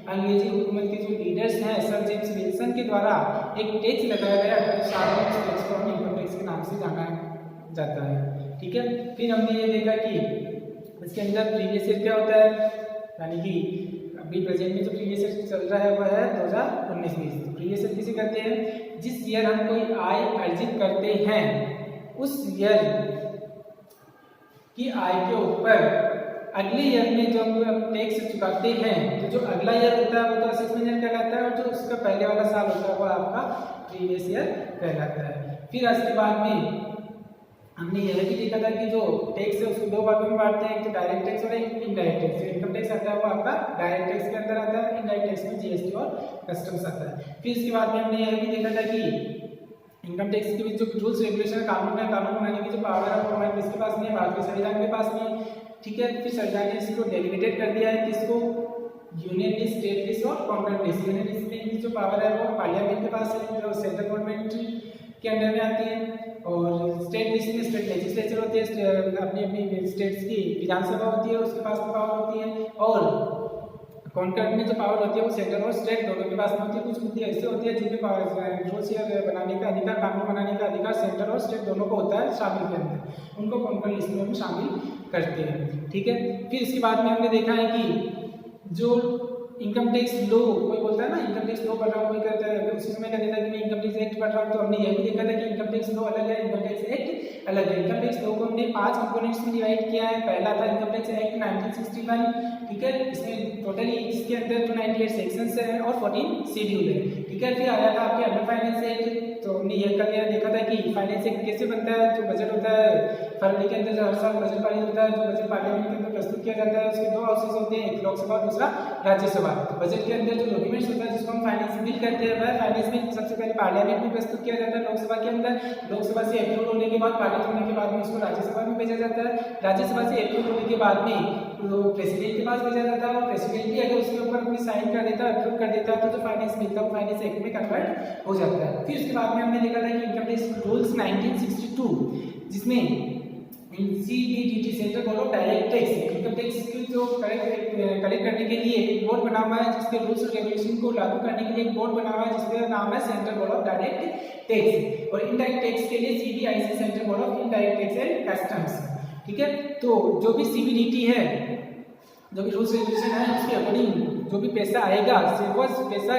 अंग्रेजी हुकूमत के जो लीडर्स हैं सर जेम्स विल्सन के द्वारा एक टैक्स लगाया गया। 1860 में टैक्स को हम इनकम टैक्स के नाम से जाना जाता है। ठीक है, फिर हमने ये देखा कि इसके अंदर प्रीवियस ईयर क्या होता है, यानी कि अभी प्रेजेंट में जो प्रीवियस ईयर चल रहा है वह है 2019-20। तो प्रीवियस ईयर किसे कहते हैं? जिस ईयर हम कोई आय अर्जित करते हैं उस ईयर की आय के ऊपर अगले ईयर में जो हम टैक्स चुकाते हैं तो जो अगला ईयर होता है वो तो असेसमेंट ईयर कहलाता है और जो उसका पहले वाला साल होता है वो आपका प्रीवियस ईयर कहलाता है। फिर इसके बाद में हमने यह भी देखा था कि जो टैक्स है उसको दो भागों में बांटते हैं, एक तो डायरेक्ट टैक्स और एक इनडायरेक्ट टैक्स। इनकम टैक्स आता है वो आपका डायरेक्ट टैक्स के अंदर आता है, इनडायरेक्ट टैक्स में जीएसटी और कस्टम्स आता है। फिर इसके बाद में हमने यह भी देखा था कि इनकम टैक्स के बीच जो रूल्स रेगुलेशन कानून है, कानून बनाने की जो पावर है वो हमारे किसके पास में है? भारतीय संविधान के पास में। ठीक है, फिर संविधान ने इसको डेलीगेटेड कर दिया है किसको? यूनियन लिस्ट, स्टेट लिस्ट और कॉन्करेंट लिस्ट। यूनियन लिस्ट में जो पावर है वो पार्लियामेंट के पास है, जो सेंट्रल गवर्नमेंट के अंडर में आती है। और स्टेट लिस्ट में स्टेट लेजिस्लेचर होती है, अपनी अपनी स्टेट्स की विधानसभा होती है, उसके पास में पावर होती है। और कॉन्करेंट में जो पावर होती है वो सेंट्रल और स्टेट दोनों के पास में होती है। कुछ मुद्दे ऐसे होती है जिनके पास रूल्स बनाने का अधिकार, कानून बनाने का अधिकार सेंट्रल और स्टेट दोनों को होता है शामिल के अंदर, उनको कॉन्करेंट लिस्ट में हम शामिल करते हैं। ठीक है, फिर इसके बाद में हमने देखा है कि जो इनकम टैक्स लो, कोई बोलता है ना इनकम टैक्स लो पढ़ रहा हूँ, कोई कहता है उसी समय कह देता है कि मैं इनकम टैक्स एक्ट पढ़ रहा हूँ। तो हमने यह भी देखा था कि इनकम टैक्स लो अलग है, इनकम टैक्स एक्ट अलग है। इनकम टैक्स लो को हमने 5 कंपोनेंट्स में डिवाइड किया है। पहला था इनकम टैक्स एक्ट 1961, ठीक है, इसमें टोटली इसके अंदर 298 सेक्शंस हैं और 14 शेड्यूल है, ठीक है। फिर आया था आपके अंडर फाइनेंस एक्ट, तो हमने यह कर लिया, देखा था कि फाइनेंस एक्ट कैसे बनता है। जो बजट होता है फरवरी के अंदर, जो हर साल बजट पारित होता है, जो बजट पार्लियामेंट के अंदर प्रस्तुत किया जाता है, उसके 2 हाउसेस होते हैं, एक लोकसभा और दूसरा राज्यसभा। तो बजट के अंदर जो डॉक्यूमेंट्स होता है जिसको हम फाइनेंस बिल कहते हैं, वह फाइनेंस बिल सबसे पहले पार्लियामेंट में प्रस्तुत किया जाता है लोकसभा के अंदर, लोकसभा से अप्रूव होने के बाद, पारित होने के बाद में उसको राज्यसभा में भेजा जाता है, राज्यसभा से अप्रूव होने के बाद में तो प्रेसिडेंट के पास भेजा जाता है, और प्रेसिडेंट भी अगर उसके ऊपर अपनी साइन कर देता है, अप्रूव कर देता है, तो जो फाइनेंस बिल था वो फाइनेंस एक्ट में कन्वर्ट हो जाता है। फिर उसके बाद में हमने देखा था कि इनकम टैक्स रूल्स 1962, जिसमें CBDT central board of direct tax, income tax की जो कलेक्ट करने के लिए एक बोर्ड बना हुआ है, जिसके रूल्स और रेगुलेशन को लागू करने के लिए एक बोर्ड बना हुआ है, जिसका नाम है central board of direct tax. और इनडायरेक्ट टैक्स के लिए CBIC, central board of indirect tax and customs, ठीक है। तो जो भी CBDT है, जो भी रूल्स रेगुलेशन है, उसके अकॉर्डिंग जो भी पैसा आएगा वो पैसा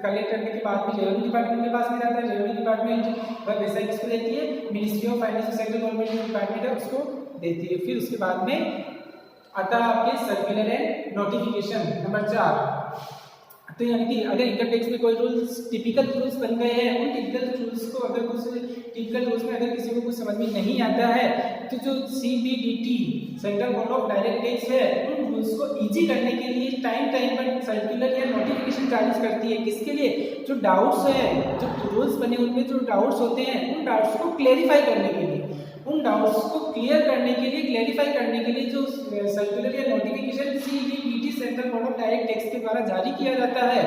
कलेक्ट करने के बाद में रेवेन्यू डिपार्टमेंट के पास में जाता है। रेवेन्यू डिपार्टमेंट वह पैसा किसको देती है, ministry of finance, central government जो डिपार्टमेंट है उसको देती है। फिर उसके बाद में आता है आपके सर्कुलर एंड नोटिफिकेशन नंबर 4। तो यानी कि अगर इनकम टैक्स में कोई रूल्स, टिपिकल रूल्स बन गए हैं, उन टिपिकल रूल्स को अगर कुछ टिपिकल रूल्स में अगर किसी को कुछ समझ में नहीं आता है, तो जो CBDT central board of direct tax है, उन रूल्स को इजी करने के लिए टाइम पर सर्कुलर या नोटिफिकेशन जारी करती है। किसके लिए, जो डाउट्स है, जो रूल्स बने उनमें जो डाउट्स होते हैं, उन डाउट्स को क्लेरिफाई करने के लिए, उन डाउट्स को क्लियर करने के लिए, क्लेरिफाई करने के लिए जो सर्कुलर या notification CBDT central board of direct tax के द्वारा जारी किया जाता है,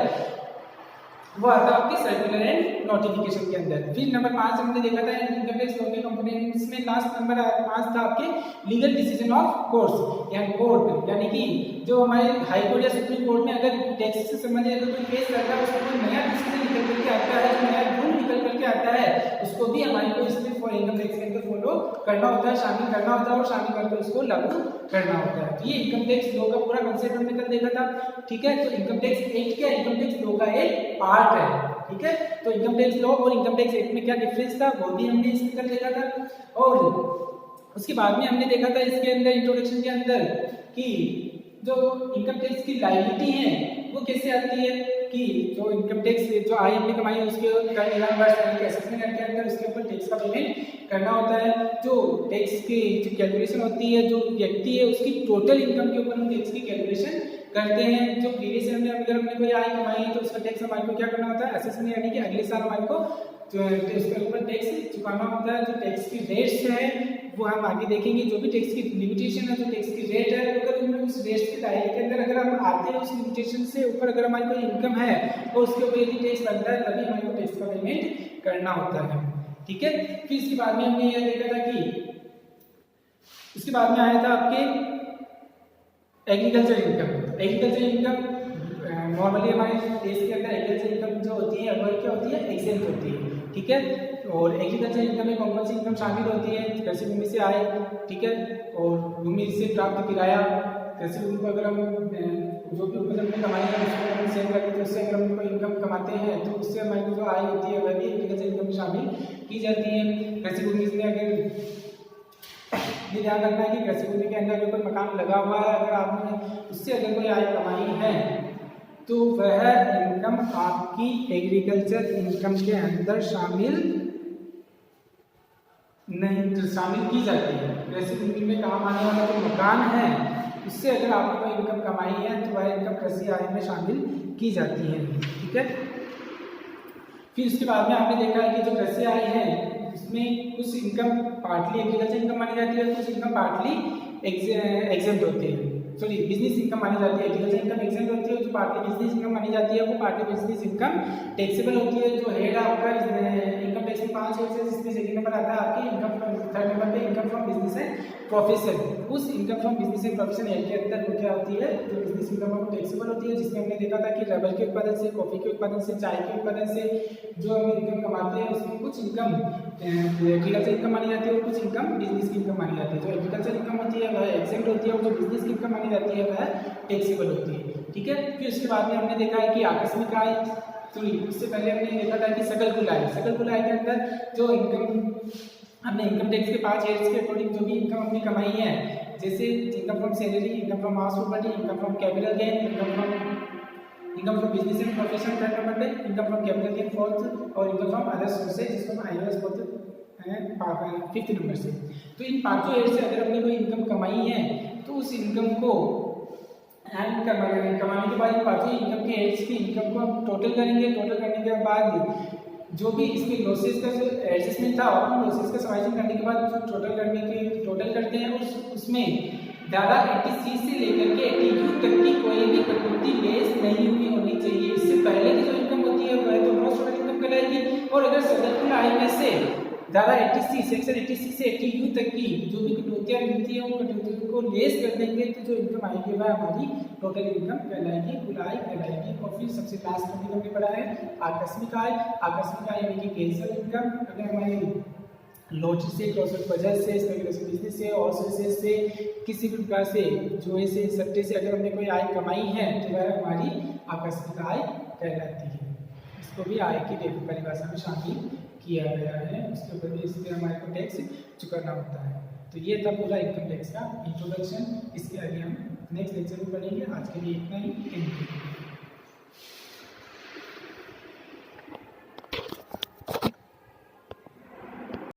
वो आता है आपके सर्कुलर एंड नोटिफिकेशन के अंदर। फिर नंबर 5 हमने देखा था इनकम टैक्स लॉ के कंपोनेंट्स में, लास्ट नंबर 5 था आपके लीगल डिसीजन ऑफ कोर्ट्स, यानी कोर्ट, यानी कि जो हमारे हाई कोर्ट या सुप्रीम कोर्ट में अगर टैक्स से संबंधित अगर कोई केस करता है, उसको कोई नया डिसीजन निकल करके आता है, जो नया रूल निकल करके आता है, उसको भी हमारे को इसमें इनकम टैक्स के अंदर फॉलो करना होता है, शामिल करना होता है, और शामिल करके उसको लागू करना होता है। तो ये इनकम टैक्स लॉ का पूरा कंसेप्ट हमने कल देखा था, ठीक है। तो इनकम टैक्स एक्ट क्या, इनकम टैक्स लॉ का एक पार्ट है, ठीक है। तो इनकम टैक्स लॉ और इनकम टैक्स एक्ट में क्या डिफरेंस था, वो भी हमने इसमें कल देखा था। और उसके बाद में हमने देखा था इसके अंदर इंट्रोडक्शन के अंदर कि जो इनकम टैक्स की लायबिलिटी है वो कैसे आती है, कि जो इनकम टैक्स जो आय हमने कमाई है उसके कर निदान वर्ष के असेसमेंट के अंदर उसके ऊपर टैक्स का पेमेंट करना होता है। जो टैक्स की जो कैलकुलेशन होती है, जो व्यक्ति है उसकी टोटल इनकम के ऊपर हम टैक्स की कैलकुलेशन करते हैं। जो प्रीवियस ईयर में अगर हमने कोई आय कमाई है तो उसका टैक्स हमारे को क्या करना होता है, असेसमेंट, यानी कि अगले साल हमारे को जो उसके ऊपर टैक्स चुकाना होता है। जो टैक्स की रेट्स है वो हम आगे देखेंगे, जो भी टैक्स की लिमिटेशन है, जो टैक्स की रेट है, अगर उनमें उस रेट के दायरे के अंदर अगर हम आते हैं, उस लिमिटेशन से ऊपर अगर हमारी कोई इनकम है तो उसके ऊपर यदि टैक्स बनता है तभी हमारे को टैक्स का पेमेंट करना होता है, ठीक है। फिर इसके बाद में हमने यह देखा था कि उसके बाद में आया था आपके agriculture income. Agriculture income normally हमारे देश के अंदर एग्रीकल्चर इनकम जो होती है वो क्या होती है, एग्जेम्प्ट होती है, ठीक है। और एग्रीकल्चर इनकम में कौन सी इनकम शामिल होती है, कृषि भूमि से आय, ठीक है, और भूमि से प्राप्त किराया, कृषि भूमि को अगर हम जो भी उपज हमने कमाई है उसको हम सेल करके तो उससे अगर हम कोई इनकम कमाते हैं तो उससे हमारी जो आय होती है वह भी एग्रीकल्चर इनकम में शामिल की जाती है। कृषि भूमि में अगर ये ध्यान रखना है कि कृषि भूमि के अंदर अगर कोई मकान लगा हुआ है, अगर आपने उससे अगर कोई आय कमाई है तो वह इनकम आपकी एग्रीकल्चर इनकम के अंदर शामिल की जाती है। कृषि भूमि में काम आने वाला जो मकान है उससे अगर आपने कोई इनकम कमाई है तो वह इनकम कृषि आय में शामिल की जाती है, ठीक है। फिर उसके बाद में आपने देखा है कि जो कृषि आय है उसमें कुछ इनकम पार्टली एग्रीकल्चर इनकम मानी जाती है, कुछ इनकम पार्टली एग्जेम्प्ट होती है, सॉरी बिजनेस इनकम मानी जाती है। एग्रीकल्चर इनकम एग्जेम्प्ट होती है, जो पार्टली बिजनेस इनकम मानी जाती है वो पार्टली बिजनेस इनकम टैक्सेबल होती है। जो हेड आपका इनकम टैक्स में 5 हेड है, जिसमें सेकंड नंबर आता है आपकी इनकम फ्रॉम, थर्ड नंबर पे income from business and profession. उस income from business and profession head के अंदर वो क्या होती है, जो बिजनेस इनकम वो टैक्सेबल होती है, जिसमें हमने देखा था कि रबर के उत्पादन से, कॉफी के उत्पादन से, चाय के उत्पादन से जो हम इनकम कमाते हैं उसमें कुछ इनकम एग्रीकल्चर इनकम मानी जाती है और कुछ इनकम बिजनेस की इनकम मानी जाती है। जो एग्रीकल्चर इनकम होती है वह एग्जेम्प्ट होती है और जो बिजनेस की इनकम मानी जाती है वह टैक्सेबल होती है। ठीक है। फिर उसके बाद में हमने देखा है कि आकस्मिक आय, सॉरी उससे पहले हमने देखा था कि सकल कुल आय। सकल कुल आय के अंदर जो इनकम हमने इनकम टैक्स के 5 हेड्स के अकॉर्डिंग जो भी इनकम हमने कमाई है, जैसे income from salary, income from house property, income from capital gain, income from business and profession third number पे, income from capital gain fourth, और इनकम फ्रॉम अदर सोर्सेज जिसको हम आईओएस बोलते हैं फिफ्थ नंबर से। तो इन पांचों हेड से अगर हमने कोई इनकम कमाई है तो उस इनकम को कमाने के बाद इन पांचों इनकम के हेड्स की इनकम को हम टोटल करेंगे। टोटल करने के बाद जो भी इसके लॉसेस का जो एडजस्टमेंट था उन लॉसेस का समायोजन करने के बाद जो टोटल करते हैं उसमें धारा 80C से लेकर के 80U तक की कोई भी कटौती लेस नहीं होनी चाहिए। इससे पहले की जो इनकम होती है वह तो ग्रॉस टोटल इनकम कहलाएगी, और अगर सकल कुल आय में से धारा 80C सेक्शन 80C से 80U तक की जो भी कटौतियां मिलती है उन कटौतियों को लेस कर देंगे तो जो इनकम आएगी वह हमारी टोटल इनकम कहलाएगी, कुल आय कहलाएगी। और फिर सबसे लास्ट टॉपिक हमने पढ़ा है आकस्मिक आय। आकस्मिक आय यानी कि कैजुअल इनकम। अगर हमारी लॉस से, क्रॉस बजट से, स्पेकुलेशन बिजनेस से और सोर्सेज से किसी भी प्रकार से जुए से, सट्टे से अगर हमने कोई आय कमाई है तो वह हमारी आकस्मिक आय कहलाती है। इसको भी आय की परिभाषा में शामिल किया गया है, उसके ऊपर भी इसलिए हमारे को टैक्स चुकाना होता है। तो ये था पूरा इनकम टैक्स का इंट्रोडक्शन। इसके आगे हम नेक्स्ट लेक्चर में पढ़ेंगे। आज के लिए इतना ही।